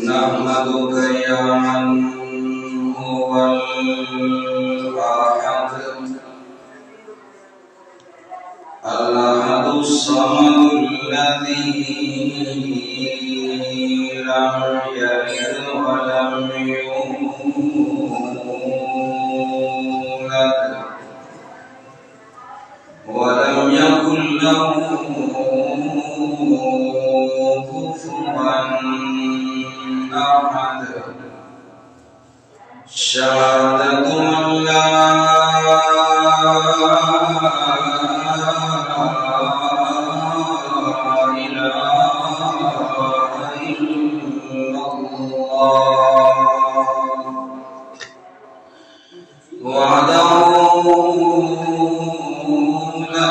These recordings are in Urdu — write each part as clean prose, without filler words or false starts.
نحمدك يا من هو الأحد الأحد الصمد الذي لم يلد ولم يولد ولم يكن له أحد. شهادة أن لا إله إلا الله وحده لا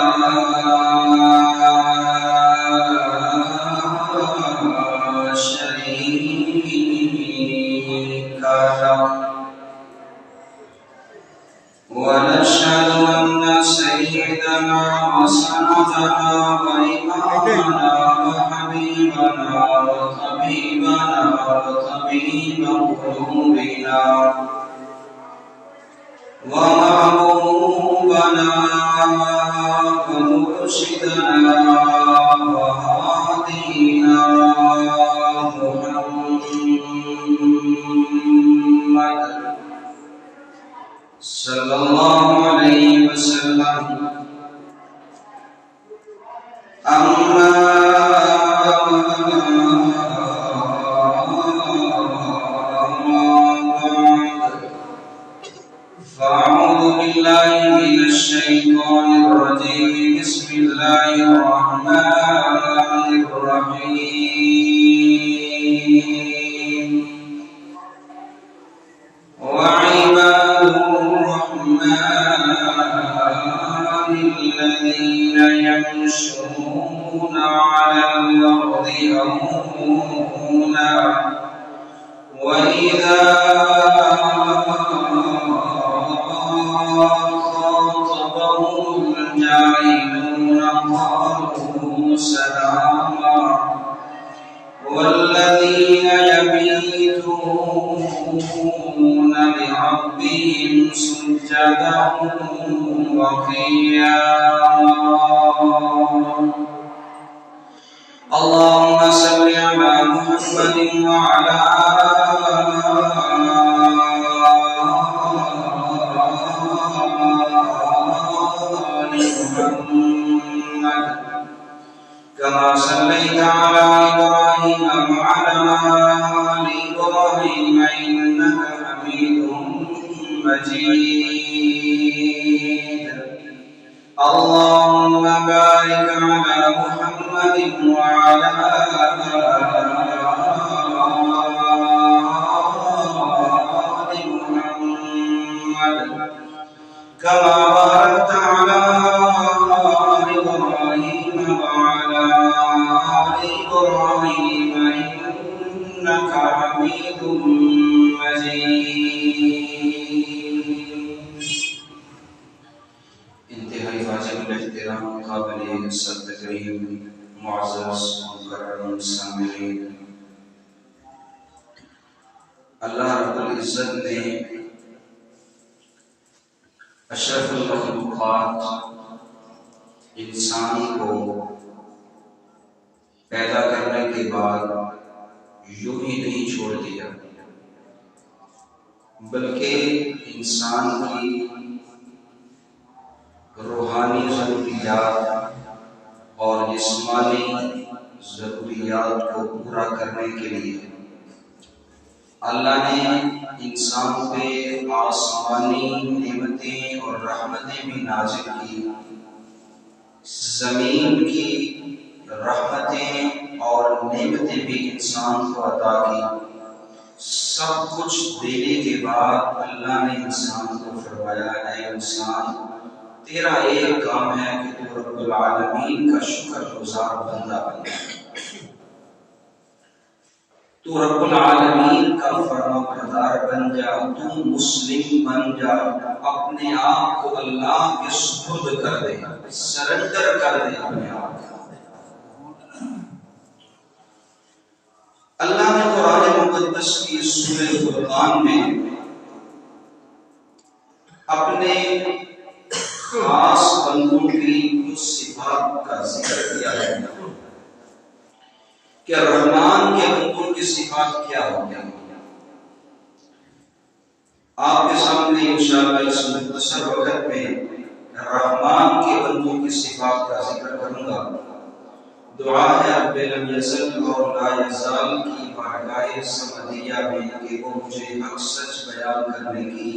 ونشهد أن سيدنا وسندنا وإمامنا وحبيبنا وطبيبنا وطبيب قلوبنا ومحبوبنا ومرشدنا وهادينا محمد صلى الله عليه وسلم. أما بعد فأعوذ بالله من الشيطان الرجيم. بسم الله الرحمن الرحيم. وعباد الرحمن الذين يمشون على الأرض هونا وإذا خاطبهم الجاهلون قالوا سلاما. والذين يبيتون لربهم سجدا وقياما. اللهم صل على محمد وعلى آل محمد كما صليت على إبراهيم وعلى آل إبراهيم إنك حميد مجيد. اللهم بارك على محمد وعلى آل محمد كما باركت على إبراهيم وعلى آل إبراهيم إنك حميد مجيد. انتہائی واجب الاحترام قابل عزت تکریم معزز مکرم سامعین، اللہ رب العزت نے اشرف المخلوقات انسان کو پیدا کرنے کے بعد یوں ہی نہیں چھوڑ دیا، بلکہ انسان کی روحانی ضروریات اور جسمانی ضروریات کو پورا کرنے کے لیے اللہ نے انسان پہ آسمانی نعمتیں اور رحمتیں بھی نازل کی، زمین کی رحمتیں اور نعمتیں بھی انسان کو عطا کی۔ سب کچھ دینے کے بعد اللہ نے انسان کو فرمایا، اے انسان تیرا ایک کام ہے کہ تو رب العالمین کا شکر گزار بندہ بن جا، تو رب العالمین کا فرما بردار بن جا، تو مسلم بن جا، اپنے آپ کو اللہ کے سپرد کر دے، سرنڈر کر دے اپنے آپ کو۔ اللہ نے قرآن مقدس کی سورہ فرقان میں اپنے خاص بندوں کی کچھ صفات کا ذکر کیا ہے کہ رحمان کے بندوں کی صفات کیا ہوگی. آپ کے سامنے انشاءاللہ اس مختصر وقت میں رحمان کے بندوں کی صفات کا ذکر کروں گا. دعا ہے رب لم یزل اور لا یزال کی بارگاہ سمدیہ میں کہ وہ مجھے حق سچ بیان کرنے کی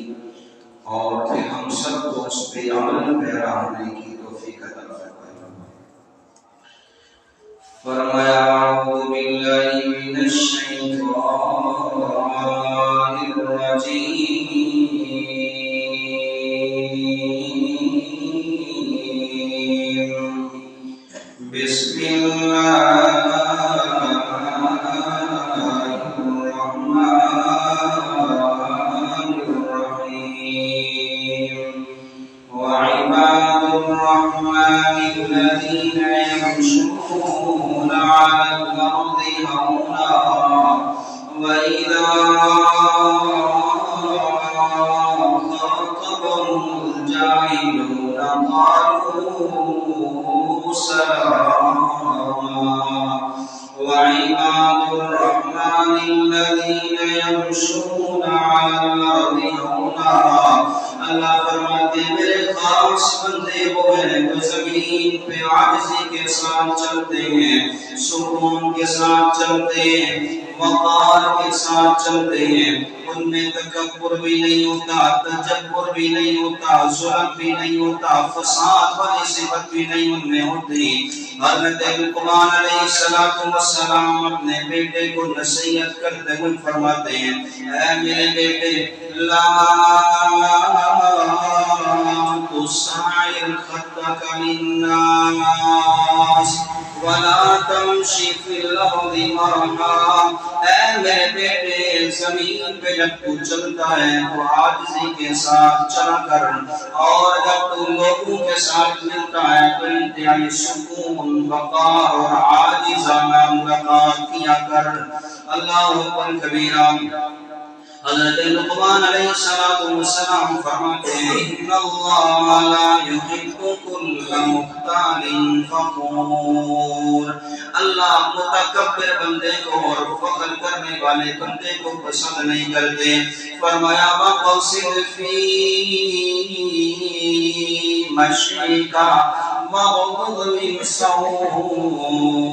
اور کہ ہم سب کو اس پہ عمل پیرا ہونے کی توفیق عطا فرمائے. فرمایا اعوذ باللہ من الشیطان الرجیم بسم اللہ الرحمن الرحیم وعباد الرحمن الذین يمشون على الأرض هونا وإذا خاطبهم الجاهلون قالوا سلاما وعباد الرحمن الذين يمشون على الأرض هونا. اللہ فرماتے میرے خاص بندے وہ ہیں جو زمین پہ عاجزی کے ساتھ چلتے ہیں، سکون کے ساتھ چلتے ہیں، وقار کے ساتھ چلتے ہیں. ان میں تکبر بھی نہیں ہوتا، تجبر بھی نہیں ہوتا، ظلم بھی نہیں ہوتا، فساد والی صفت بھی نہیں ان میں ہوتی. حضرت لقمان علیہ السلام اپنے بیٹے کو نصیحت کرتے ہوئے فرماتے ہیں اے میرے بیٹے لا تصعر خدك للناس ولا تمشي في الارض مرحا. اے میرے بیٹے زمین پہ جب تو چلتا ہے تو عاجزی کے ساتھ چلا کر اور جب تو لوگوں کے ساتھ ملتا ہے تو انتہائی سکون وقار اور عاجزانہ ملاقات کیا کر. اللہ اکبر کبیرہ. حضرت لقمان علیہ السلام فرماتے ہیں ان اللہ لا يحب كل مختال فخور. اللہ متکبر بندے کو اور فخر کرنے والے بندے کو پسند نہیں کرتے. فرمایا وقصد فی مشیک وغضض من صوتک.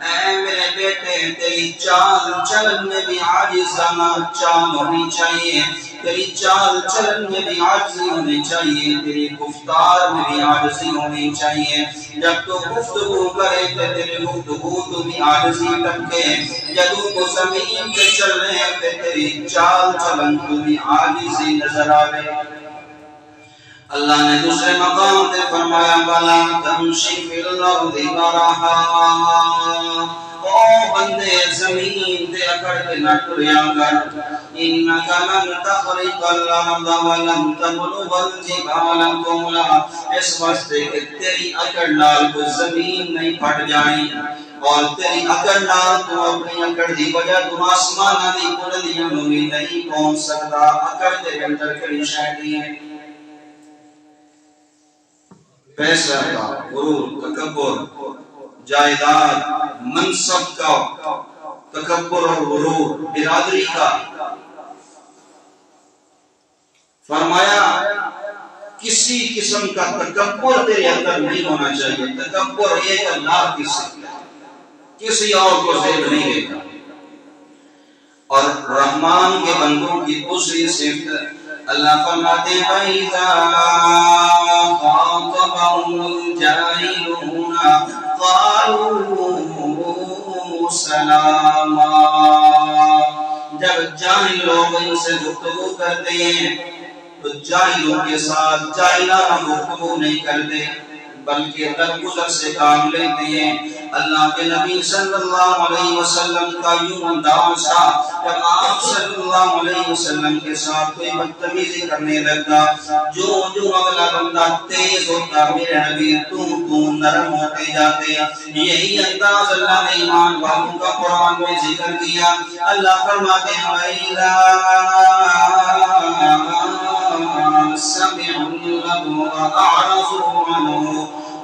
اے میرے بیٹے تیری چال چلن میں بھی عاجزانہ چال ہونی چاہیے، تیری چال چلن میں بھی عاجزی ہونی چاہیے، تیری گفتار میں بھی عاجزی ہونی چاہیے. جب تو گفتگو کرے تو تیری گفتگو تو بھی عاجزی ٹپکے، جب تو زمین پہ چل رہے ہیں تو تیری چال چلن تو بھی عاجزی نظر آئے. اللہ نے دوسرے مقام پہ فرمایا وَلَا تَمْشِ فِي الْأَرْضِ مَرَحًا. او بندے زمین تے اکڑ کے نہ ٹریا کر. إِنَّكَ لَن تَخْرِقَ الْأَرْضَ وَلَن تَبْلُغَ الْجِبَالَ طُولًا. اس واسطے کہ تیری اکڑ نال کو زمین نہیں پھٹ جائیں اور تیری اکڑ نال تو اپنی اکڑ دی وجہ تو آسمانہ دی بلندیاں نوں بھی نہیں پہنچ سکتا. اکڑ دے اندر کڑی شے ہے پیسہ کا، غرور، تکبر، جائیداد، منصب کا تکبر اور غرور، برادری کا. فرمایا کسی قسم کا تکبر تیرے اندر نہیں ہونا چاہیے. تکبر ایک اللہ کی صفت ہے، کسی اور کو زیب نہیں دیتا. اور رحمان کے بندوں کی دوسری صفت اللہ فرماتے ہیں وَإِذَا خَاطَبَهُمُ الْجَاهِلُونَ قَالُوا سَلَامًا. جب جاہل لوگ ان سے گفتگو کرتے ہیں تو جاہلوں کے ساتھ جاہلانہ گفتگو نہیں کرتے، بلکہ درگزر سے کام لیتے ہیں۔ اللہ کے نبی صلی اللہ علیہ وسلم کا یوں انداز تھا، جب آپ صلی اللہ علیہ وسلم کے ساتھ کوئی بدتمیزی کرنے لگا، جو اگلا بندہ تیز ہوتا میرے نبی تو نرم ہوتے جاتے۔ یہی انداز اللہ نے ایمان والوں کا قرآن میں ذکر کیا۔ اللہ فرماتے ہیں وَإِذَا سَمِعُوا اللَّغْوَ أَعْرَضُوا عَنْهُ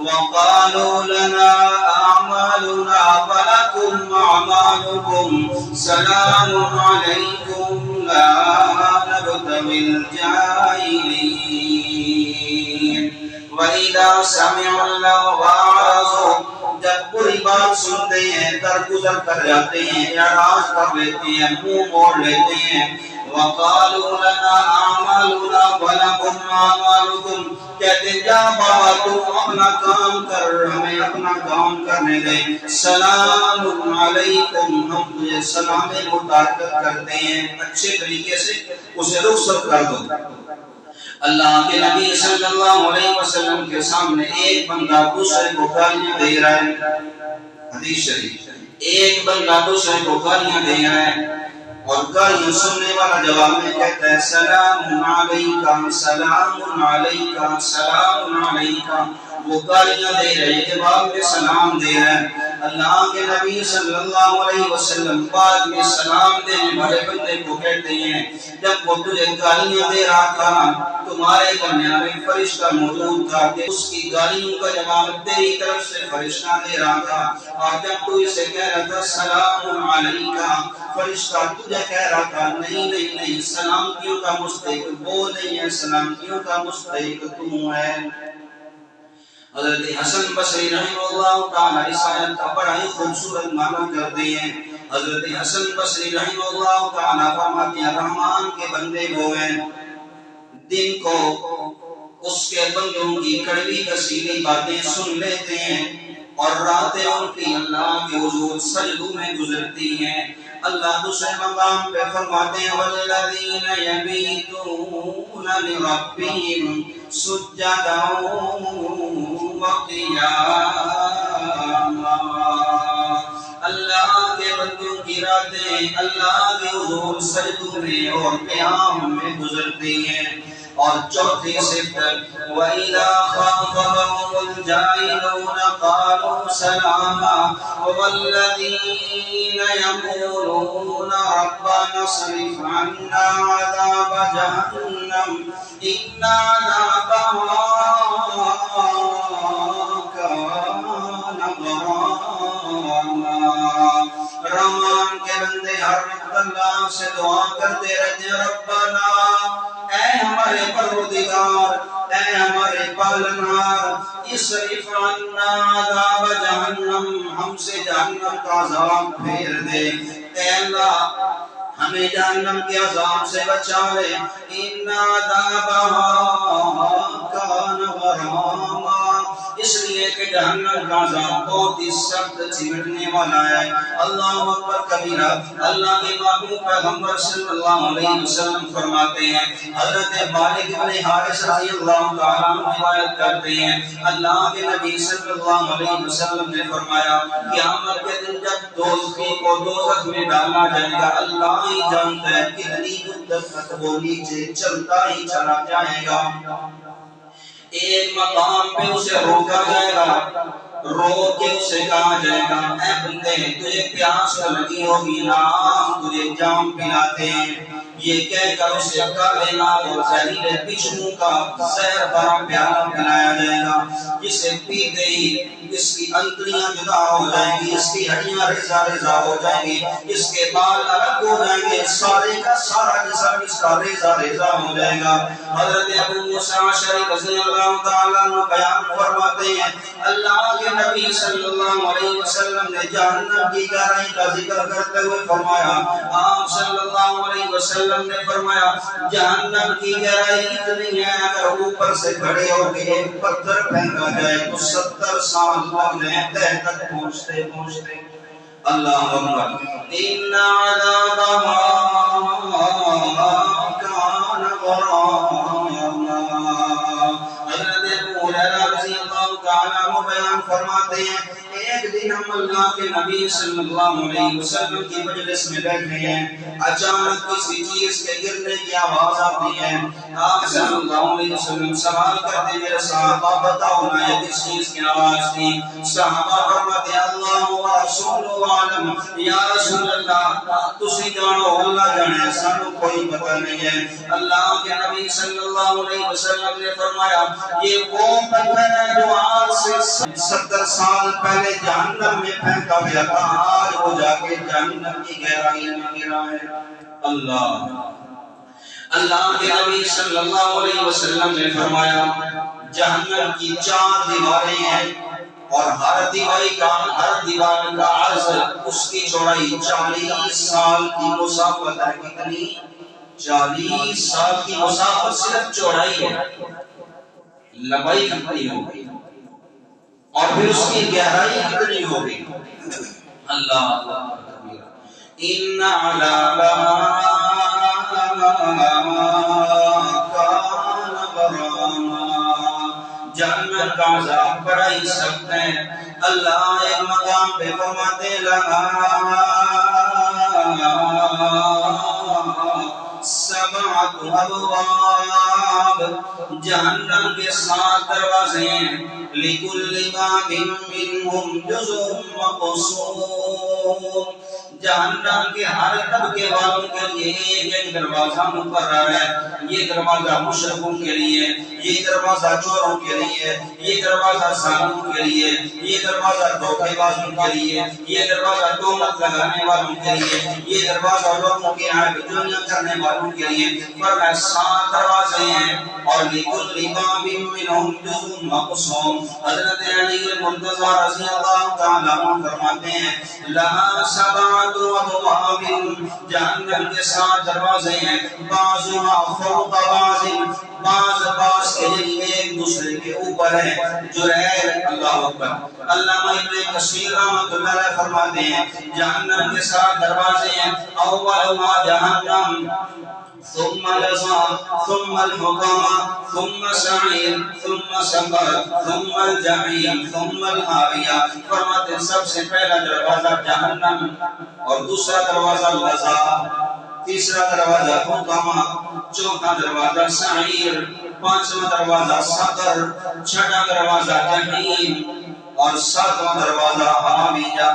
وَقَالُوا لَنَا أَعْمَالُنَا وَلَكُمْ أَعْمَالُكُمْ سَلَامٌ عَلَيْكُمْ لَا نَبْتَغِي الْجَاهِلِينَ۔ وَإِذَا سَمِعُوا اللَّغْوَ أَعْرَضُوا، جب بری بات سنتے ہیں درگزر کر جاتے ہیں، اعراض کر لیتے ہیں، منہ موڑ لیتے ہیں۔ وَقَالُوا لَنَا أَعْمَالُنَا وَلَكُمْ أَعْمَالُكُمْ، کہتے جا بابا تم اپنا کام کر، ہمیں اپنا کام کرنے دیں۔ سلام علیکم، ہم تجھے سلام مبارکت کرتے ہیں، اچھے طریقے سے اسے رخصت کر دو۔ اللہ کے نبی صلی اللہ علیہ وسلم کے سامنے ایک بندہ دوسرے کو گالیاں دے رہا ہے، حدیث شریف، ایک بندہ دوسرے کو گالیاں دے رہا ہے اور گالیاں سننے والا جواب میں کہتا ہے سلام علیکہ سلام علیکہ سلام علیکہ۔ وہ گالیاں دے رہے، جواب میں سلام دے رہے ہیں۔ اللہ کے نبی صلی اللہ علیہ وسلم بعد میں سلام دینے والے بندے کو کہتے ہیں جب وہ تجھے گالیاں دے رہا تھا تمہارے درمیان میں فرشتہ موجود تھا کہ اس کی گالیوں کا جواب تیری طرف سے فرشتہ دے رہا تھا، اور جب تو اسے کہہ رہا تھا سلام علیکہ، فرشتہ تجھے کہہ رہا تھا نہیں سلامتیوں کا مستحق وہ نہیں ہے، سلامتیوں کا مستحق تو ہے۔ حضرت حسن بصری رحمہ اللہ تعالی اس آیت کا بڑا ہی خوبصورت معنی کرتے ہیں۔ حضرت حسن بصری رحمہ اللہ تعالی فرماتے ہیں رحمان کے بندے وہ ہیں دن کو اس کے بندوں کی کڑوی کسیلی باتیں سن لیتے ہیں اور راتیں ان کی اللہ کے حضور سجدوں میں گزرتی ہیں۔ اللہ دوسرے مقام پہ فرماتے ہیں والذین یبیتون لربہم سجدا وقیاما۔ اللہ کے بندوں کی راتیں اللہ کے حضور سجدوں میں اور قیام میں گزرتی ہیں۔ اور چوتھی صفت وَإِذَا خَاطَبَهُمُ الْجَاهِلُونَ قَالُوا سَلَامًا وَالَّذِينَ يَقُولُونَ رَبَّنَا اصْرِفْ عَنَّا عَذَابَ جَهَنَّمَ إِنَّ عَذَابَهَا كَانَ غَرَامًا۔ رحمان کے بندے ہر وقت اللہ سے دعا کرتے رہتے ہیں ربنا، اے ہمارے پروردگار، اے ہمارے پالنہار، اصرف عنا عذاب جہنم، ہم سے جہنم کا عذاب پھیر دے۔ اے اللہ ہمیں جہنم کے عذاب سے بچا لے۔ ان عذابہا کان غراما، اس لیے کہ جہنم کا عذاب بہت ہی سخت چمٹنے والا ہے۔ اللہ اکبر کبیرہ۔ اللہ کے محبوب پیغمبر صلی اللہ علیہ وسلم فرماتے ہیں، حضرت مالک بن حارث رضی اللہ تعالیٰ عنہ روایت کرتے ہیں اللہ کے نبی صلی اللہ علیہ وسلم نے فرمایا قیامت کے دن جب دوزخی کو دوزخ میں ڈالا جائے گا اللہ ہی جانتا ہے کتنی مدت تک وہ نیچے چلتا ہی چلا جائے گا۔ ایک مقام پہ اسے روکا جائے گا، روک کے اسے کہا جائے گا اے بندے تجھے پیاس لگی ہوگی نام تجھے جام پلاتے ہیں۔ یہ کہہ کر اسے کالے نال اور زہریلے بچھو کا زہر بھرا پیالہ پلایا جائے گا، جسے پیتے ہی اس کی انتڑیاں جدا ہو جائیں گی، اس کی ہڈیاں ریزہ ریزہ ہو جائیں گی، اس کے بال الگ ہو جائیں گے، سارے کا سارا جسم اس کا ریزہ ریزہ ہو جائے گا۔ حضرت ابو موسیٰ اشعری رضی اللہ تعالیٰ عنہ بیان فرماتے ہیں اللہ کے نبی صلی اللہ علیہ وسلم نے جہنم کی گہرائی کا ذکر کرتے ہوئے فرمایا، آپ صلی اللہ علیہ وسلم نے فرمایا جہنم کی گہرائی اتنی ہے اگر اوپر سے کھڑے ہو کے ایک پتھر پھینکا جائے تو 70 سال لگنے تہ تک پہنچتے پہنچتے۔ اللہ اکبر۔ ان عذابها کان غراما۔ حضرت ابو ہریرہ رضی اللہ تعالی فرماتے ہیں ایک دن ہم اللہ کے نبی صلی اللہ علیہ وسلم کی مجلس میں بیٹھے ہیں، اچانک کسی چیز کے گرنے کی آواز آتی ہے، آپ صلی اللہ علیہ وسلم سوال کرتے ہیں میرے صحابہ بتاؤ نا یہ کس چیز کی آواز تھی؟ صحابہ فرماتے ہیں اللہ و رسول عالم، یا رسول اللہ تسی جانو اللہ جانے سانو کوئی پتہ نہیں ہے۔ اللہ کے نبی صلی اللہ علیہ وسلم نے فرمایا یہ وہ پتھر ہے جو آج سے 70 سال پہلے جہنم میں پھینکا گیا تھا، آج وہ جا کے جہنم کی گہرائی میں گرا ہے۔ اللہ کے نبی صلی اللہ علیہ وسلم نے فرمایا جہنم کی 4 دیواریں ہیں اور ہر دیوار کا عرض اس کی چوڑائی 40 سال کی مسافت ہے۔ کتنی؟ 40 سال کی مسافت صرف چوڑائی ہے، لمبائی کتنی ہوگی اور پھر اس کی گہرائی کتنی ہوگی؟ اللہ ان عذاب جہنم کا عذاب بڑا ہی سخت ہے۔ اللہ ایک مقام پہ فرماتے لگا 7 ابواب، جہنم کے 7 دروازے ہیں، لکل باب منہم جزء مقسوم، جہنم کے ہر طبقے والوں کے لیے ایک دروازہ مقرر ہے۔ یہ دروازہ مشرکوں کے لیے، یہ دروازہ چوروں کے لیے، یہ دروازہ ظالموں کے لیے، یہ دروازہ دھوکے بازوں کے لیے، یہ دروازہ تہمت لگانے والوں کے لیے، یہ دروازہ لوگوں کے عیب جویاں کرنے والوں کے لیے۔ فرمایا 7 دروازے ہیں اور لکل باب منہم جزء مقسوم۔ حضرت علی مرتضی رضی اللہ تعالیٰ عنہ فرماتے ہیں لہا 7 ابواب، جہنم کے 7 دروازے ہیں، بعضها فوق بعض، بعض کے ذریعے ایک دوسرے کے اوپر ہے۔ جریر اللہ اکبر۔ علامہ ابن کثیر رحمۃ اللہ علیہ فرماتے ہیں جہنم کے 7 دروازے ہیں، اولها جہنم، ثم لظى، ثم الحطمة، ثم سعير، ثم سقر، ثم الجحيم، ثم الهاوية۔ فرماتے ہیں سب سے پہلا دروازہ جہنم اور دوسرا دروازہ لظى، تیسرا دروازہ حطمة، چوتھا دروازہ سعیر، 5واں دروازہ سقر، 6واں دروازہ جحیم اور 7واں دروازہ ہاویہ۔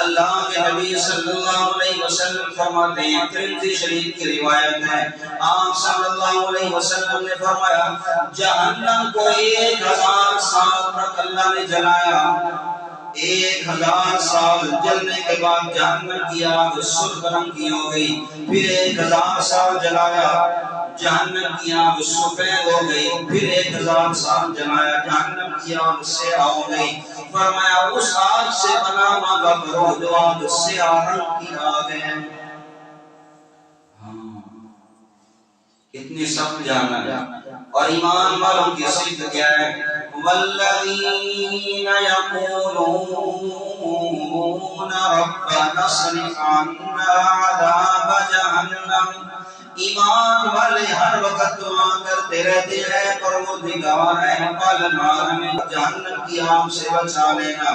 اللہ کے نبی صلی اللہ علیہ وسلم فرماتے ہیں، ترمذی شریف کی روایت ہے، آپ صلی اللہ علیہ وسلم نے فرمایا جہنم کو 1000 سال تک اللہ نے جلایا، 1000 سال جلنے کے بعد جہنم کی آگ سرخ رنگ کی ہو گئی، پھر 1000 سال جلایا جہنم کی آگ سفید ہو گئی، پھر 1000 سال جلایا جہنم کی آگ سیاہ ہو گئی۔ فرمایا اس آگ سے پناہ مانگا کرو جو آگ سیاہ رنگ کی آگ ہے۔ اتنی سخت جہنم ہے اور ایمان والوں کی صفت کیا ہے؟ والذین یقولون ربنا اصرف عنا عذاب جہنم، ایمان والے ہر وقت دعا کرتے رہتے ہیں پروردگار عالم ہمیں جہنم کی آگ سے بچا لینا۔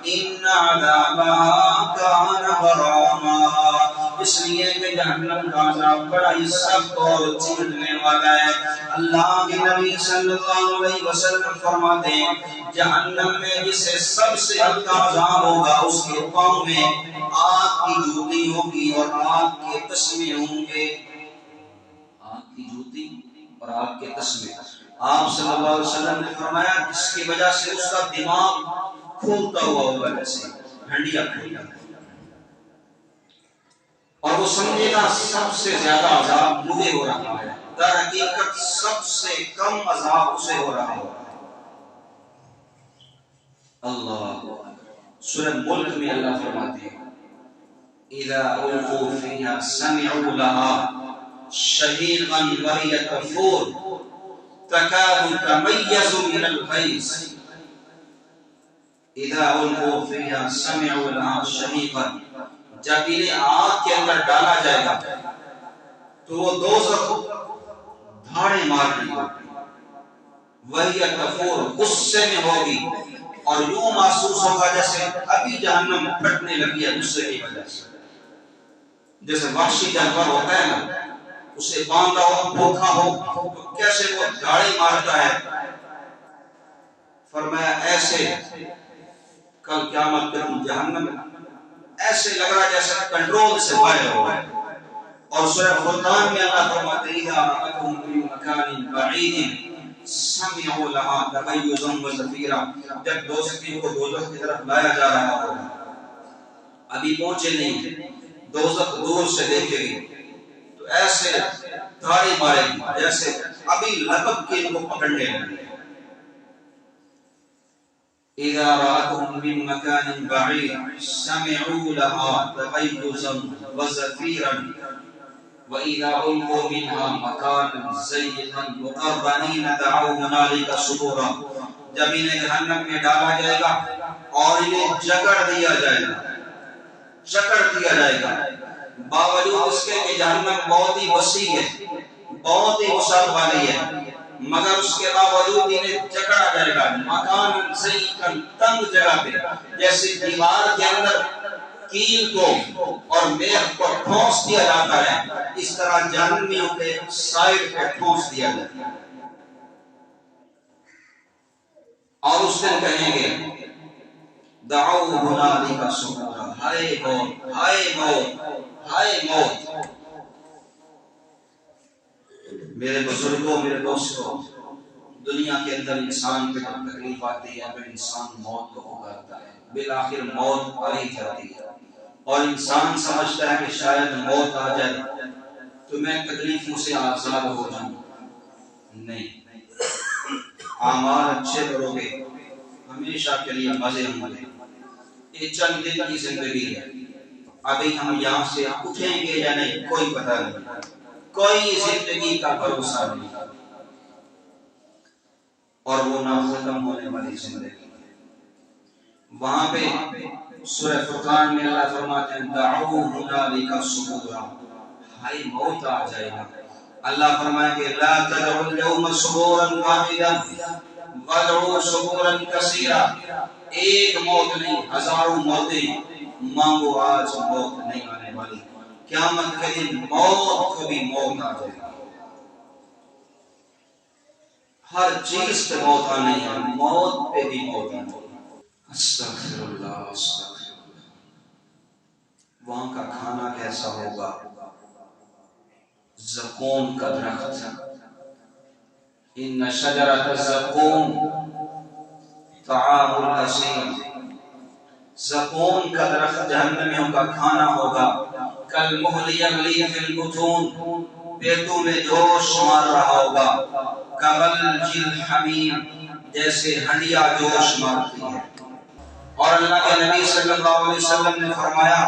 ان عذابها کان غراما، اس لیے کہ جہنم کا عذاب بڑا ہی سخت اور چیرنے والا ہے۔ اللہ کے نبی صلی اللہ علیہ وسلم فرماتے ہیں جہنم میں جسے سب سے ہلکا عذاب ہوگا اس کے پاؤں میں آگ کی جوتی ہوگی اور آگ کے تسمے ہوں گے، آگ کی جوتی اور آگ کے تسمے۔ آپ صلی اللہ علیہ وسلم نے فرمایا جس کی وجہ سے اس کا دماغ کھولتا ہوا ہوگا، جیسے ہنڈیا کھولتا ہے، اور وہ سمجھے گا سب سے زیادہ عذاب مجھے ہو رہا ہے، در حقیقت سب سے کم عذاب اسے ہو رہا ہے۔ اللہ سورہ ملک میں اللہ فرماتے ہیں اذا القوا فيها سمعوا لها شهيقا وهي تفور تكاد تميز من الغيظ، اذا القوا فيها سمعوا لها شهيقا، جب انہیں آگ کے اندر ڈالا جائے گا تو وہ دوزخ دھاڑے مار رہی ہوگی، وہی تفور غصے میں ہوگی اور یوں محسوس ہوگا جیسے ابھی جہنم پھٹنے لگی ہے غصے کی وجہ سے. جیسے وحشی جانور ہوتا ہے نا، اسے باندھا ہو بھوکا ہو تو کیسے وہ دھاڑی مارتا ہے. فرمایا ایسے کل قیامت کے دن جہنم ایسے لگ رہا جیسے کنٹرول سے باہر ہو گئے. اور سورہ فرقان میں اللہ فرماتے ہیں اذا رأتهم من مكان بعيد سمعوا لها تغيظا وزفيرا. جب دوزخی کو دوزخ کی طرف لایا جا رہا ہوگا، ابھی پہنچے نہیں، دوزخ دور سے دیکھے گی تو ایسے دھاڑی مارے گی جیسے ابھی لپک کے ان کو پکڑنے لگے. اذا رأتهم من مكان بعيد سمعوا لها تغيظا وزفيرا وإذا ألقوا منها مكانا ضيقا مقرنين دعوا هنالك ثبورا. جب انہیں جہنم میں ڈالا جائے گا اور انہیں جکڑ دیا جائے گا باوجود اس کے کہ جہنم بہت ہی وسیع ہے، بہت ہی وسعت والی ہے، مگر اس کے باوجود انہیں جکڑا جائے گا مکان ضيقا، تنگ جگہ پہ، جیسے دیوار کے اندر کیل کو اور میخ کو ٹھونس دیا جاتا ہے، اس طرح جہنمیوں کے سائڈ کو ٹھونس دیا جاتا ہے. اور اس دن کہیں گے دعوا هنالك ثبورا، ہائے موت، ہائے موت، ہائے موت. میرے بزرگوں، میرے دوستوں، دنیا کے اندر انسان پہ جب تکلیف آتی ہے تو انسان موت کو پکارتا ہے، بالآخر موت آ ہی جاتی ہے اور انسان سمجھتا ہے کہ شاید موت آ جائے تو میں تکلیفوں سے آزاد ہو جاؤں. نہیں، اعمال اچھے کرو گے ہمیشہ کے لیے مزے ہوں گے. یہ چند دن کی زندگی ہے، ابھی ہم یہاں سے اٹھیں گے یا نہیں کوئی پتہ نہیں، کوئی زندگی کا بھروسہ نہیں، اور وہ نہ ختم ہونے والی زندگی. وہاں پہ سورہ فرقان میں اللہ فرماتے ہیں دعوا هنالك ثبورا، ہائے موت آ جائے گا. اللہ فرمائے کہ لا تدعوا اليوم ثبورا واحدا وادعوا ثبورا كثيرا. ایک موت نہیں، ہزاروں موتیں مانگو، آج موت نہیں آنے والی. قیامت کے دن موت کو بھی موت آ جائے گا. ہر چیز پہ موت آنی ہے، موت پہ بھی موت آنی ہے. استغفر اللہ استغفر اللہ. وہاں کا کھانا کیسا ہوگا؟ زقوم کا درخت، ان شجرۃ الزقوم طعام الاثیم. زقوم کا درخت جہنمیوں کا کھانا ہوگا. کالمہل یغلی فی البطون، پیٹوں میں جوش مار رہا ہوگا. کغلج الحمیم، جیسے ہنڈیا جوش مارتی ہے. اور اللہ کے نبی صلی اللہ علیہ وسلم نے فرمایا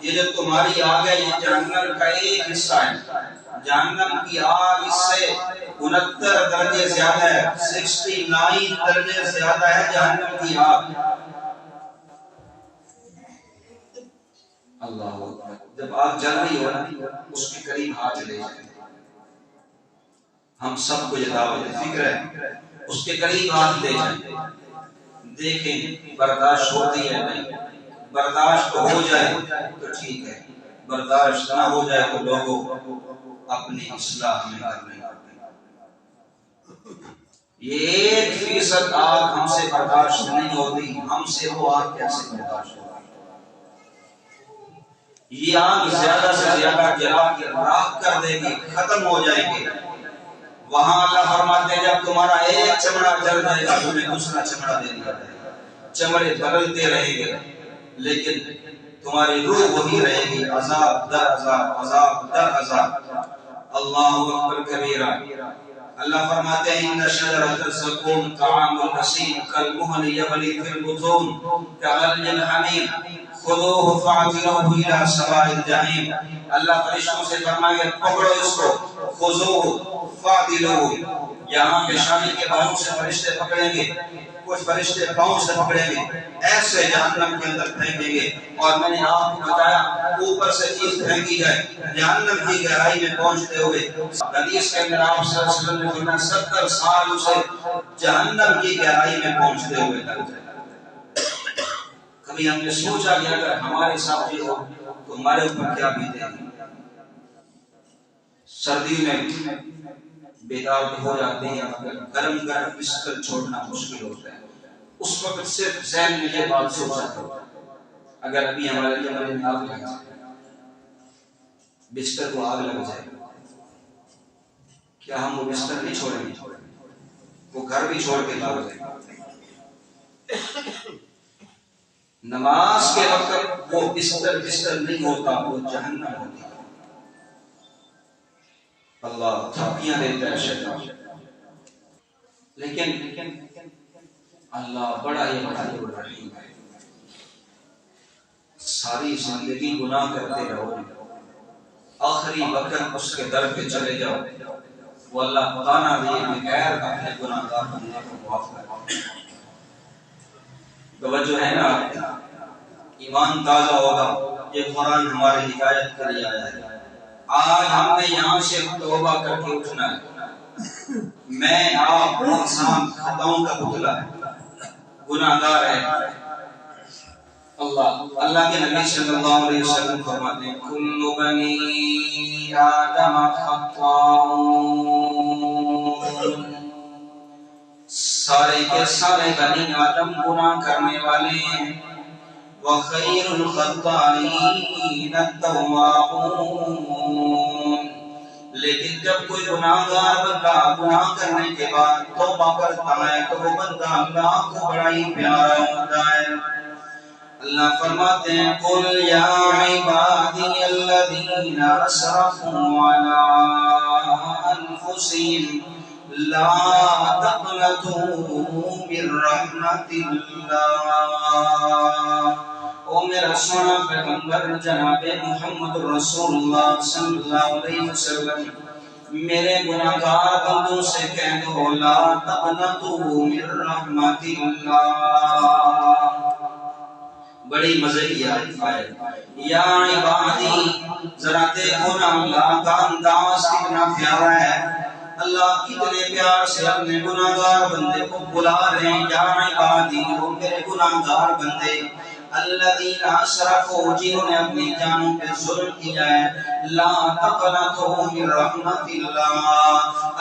یہ جو تمہاری آگ ہے یہ جہنم کا ایک حصہ ہے. جہنم کی آگ اس سے 69 درجے زیادہ ہے، 69 درجے زیادہ ہے جہنم کی آگ. اللہ اکبر. جب آگ جل رہی ہو اس کے قریب ہاتھ لے جائیں. ہم سب کو یہ دعوت فکر ہے، اس کے قریب ہاتھ لے جائیں، دیکھیں برداشت ہوتی ہے نہیں. برداشت ہو جائے تو ٹھیک ہے، برداشت نہ ہو جائے تو لوگوں اپنی اصلاح میں کرنے. یہ 1% آگ ہم سے برداشت نہیں ہوتی، ہم سے وہ آگ کیسے برداشت ہوگی؟ یہ آگ زیادہ سے زیادہ جلا کے راکھ کر دے گی، ختم ہو جائے گی. وہاں اللہ فرماتے ہیں جب تمہارا ایک چمڑا جل جائے گا تمہیں دوسرا چمڑا دے دیا جائے گا. چمڑے بدلتے رہیں گے لیکن تمہاری روح وہی رہے گی، عذاب در عذاب، عذاب در عذاب. اللہ اکبر کبیرہ. اللہ فرماتے ہیں ان شجرۃ الزقوم طعام الاثیم کالمہل یغلی فی البطون کغلی الحمیم خذوه فاعتلوه الى سواء الجحیم. اللہ فرشتوں سے فرمائے پکڑو اس کو، خذوه فاعتلوه. یہاں پہ شامی کے بازو سے فرشتے پکڑیں گے، کچھ فرشتے پاؤں سے پکڑیں گے، ایسے جہنم کے اندر پھینکیں گے. اور میں نے آپ کو بتایا اوپر سے چیز پھینکی جائے جہنم کی گہرائی میں پہنچتے ہوئے. حدیث کے اندر آپ صلی اللہ علیہ وسلم نے فرمایا 70 سال اسے جہنم کی گہرائی میں پہنچتے ہوئے لگ جائے. کبھی ہم نے سوچا کہ اگر ہمارے ساتھ یہ ہو تو ہمارے اوپر کیا بیتے گی؟ سردی میں بیدار ہو جاتے ہیں، گرم گرم بستر چھوڑنا مشکل ہوتا ہے، اس وقت صرف ذہن میں یہ بات سوچا کرتا اگر ابھی ہمارے کمرے میں آگ لگ جائے، بستر کو آگ لگ جائے، کیا ہم وہ بستر نہیں چھوڑیں گے؟ وہ گھر بھی چھوڑ کے بھاگ جائیں گے۔ نماز کے وقت وہ بستر نہیں ہوتا، وہ جہنم ہوتی ہے۔ اللہ تھپیاں دیتا ہے شیطان، لیکن اللہ بڑا ہی رحیم ہے۔ ساری زندگی گناہ کرتے رہو، آخری وقت اس کے در پہ چلے جاؤ، وہ اللہ تانا دے بغیر اپنے گناہ گار بندے کو معاف کرے۔ توجہ ہے نا، ایمان تازہ ہوگا۔ یہ قرآن ہماری ہدایت کے لیے آیا ہے۔ آج ہم نے یہاں سے توبہ کر کے اٹھنا ہے۔ میں آپ انسان خطاؤں کا پتلا ہے، گناہ گار ہے۔ اللہ کے نبی صلی اللہ علیہ وسلم فرماتے ہیں کل بنی آدم خطاؤن، سارے کے سارے بنی آدم گناہ کرنے والے ہیں۔ وخیر الخطائین التوابون، لیکن جب کوئی گناہ گار بندہ گناہ کرنے کے بعد توبہ کرتا ہے تو وہ بندہ اللہ کو بڑا ہی پیارا ہوتا ہے۔ اللہ فرماتے ہیں قل یا عبادی الذین اسرفوا علی انفسہم لا تقنطوا من رحمت اللہ۔ او میرا سونا پیغمبر جناب محمد رسول اللہ صلی اللہ علیہ وسلم، میرے گناہگار بندوں سے کہہ دو لا تقنطوا من رحمت اللہ۔ بڑی مزے کی آیت، یا عبادی، ذرا دیکھو نا اللہ کا انداز کتنا پیارا ہے۔ اللہ کتنے پیار سے اپنے گناہگار بندے کو بلا رہے ہیں، یا عبادی، وہ میرے گناہگار بندے، الذین اسرفوا، جنہوں نے اپنی جانوں پہ ظلم کیا ہے، لا تقنطوا من رحمت اللہ،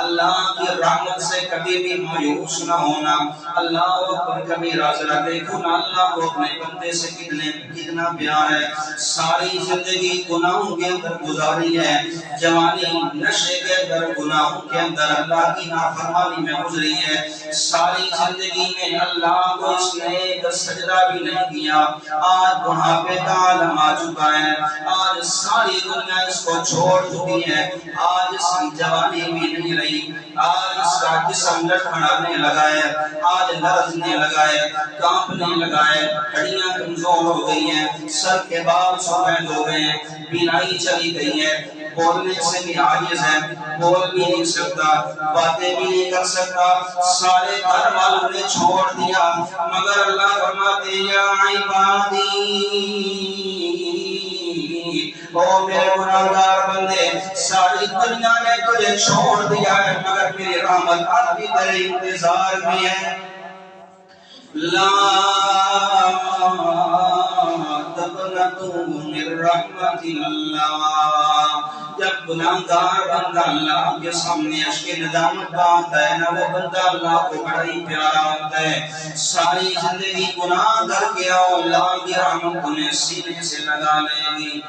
اللہ کی رحمت سے کبھی بھی مایوس نہ ہونا۔ اللہ پر کبھی ذرا دیکھو نا اللہ کو اپنے بندے سے کتنا پیار ہے۔ ساری زندگی گناہوں کے اندر گزاری ہے، جوانی نشے کے اندر گناہوں کے اندر اللہ کی نافرمانی میں گزری ہے، ساری زندگی میں اللہ کو اس نے ایک سجدہ بھی نہیں کیا۔ آج بڑھاپے کا عالم آ چکا ہے، آج ساری دنیا اس کو چھوڑ چکی ہے، آج اس کی جوانی بھی نہیں رہی، آج اس کا جسم لڑکھڑانے لگا ہے، آج لرزنے لگا ہے، کانپنے لگا ہے، ہڈیاں کمزور ہو گئی ہیں، سر کے بال سفید ہو گئے ہیں، بینائی چلی گئی ہے، بولنے سے بھی عاجز ہے، بول بھی نہیں سکتا، باتیں بھی نہیں کر سکتا، سارے گھر والوں نے چھوڑ دیا، مگر اللہ فرماتے ہیں یا عبادی، او میرے گناہگار بندے، ساری دنیا نے تجھے چھوڑ دیا ہے مگر میری رحمت اب بھی تیرے انتظار میں ہے۔ لا تقنطوا من رحمت اللہ، جب گناہگار بندہ اللہ کے سامنے اشک ندامت باندھتا ہے نا، وہ بندہ اللہ کو بڑا ہی پیارا ہوتا ہے۔ ساری زندگی گناہ کر کے اللہ کی رحمت انہیں سینے سے لگا لے گی۔